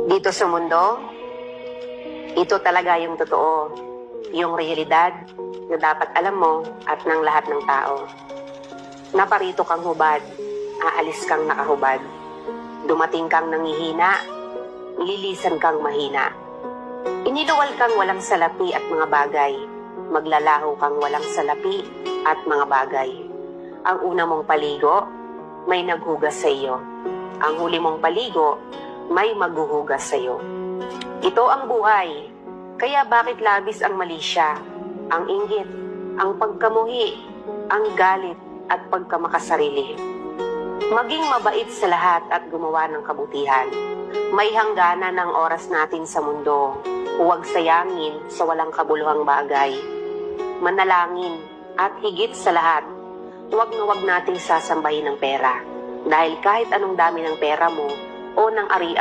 Dito sa mundo, ito talaga yung totoo, yung realidad na dapat alam mo at ng lahat ng tao. Naparito kang hubad, aalis kang nakahubad. Dumating kang nangihina, lilisan kang mahina. Iniluwal kang walang salapi at mga bagay, maglalaho kang walang salapi at mga bagay. Ang una mong paligo, may naghugas sa iyo. Ang huli mong paligo, may maghuhugas sa iyo. Ito ang buhay, kaya bakit labis ang malisya, ang inggit, ang pagkamuhi, ang galit at pagkamakasarili. Maging mabait sa lahat at gumawa ng kabutihan. May hangganan ng oras natin sa mundo. Huwag sayangin sa walang kabuluhang bagay. Manalangin at higit sa lahat, huwag na huwag nating sasambahin ng pera. Dahil kahit anong dami ng pera mo o ng ari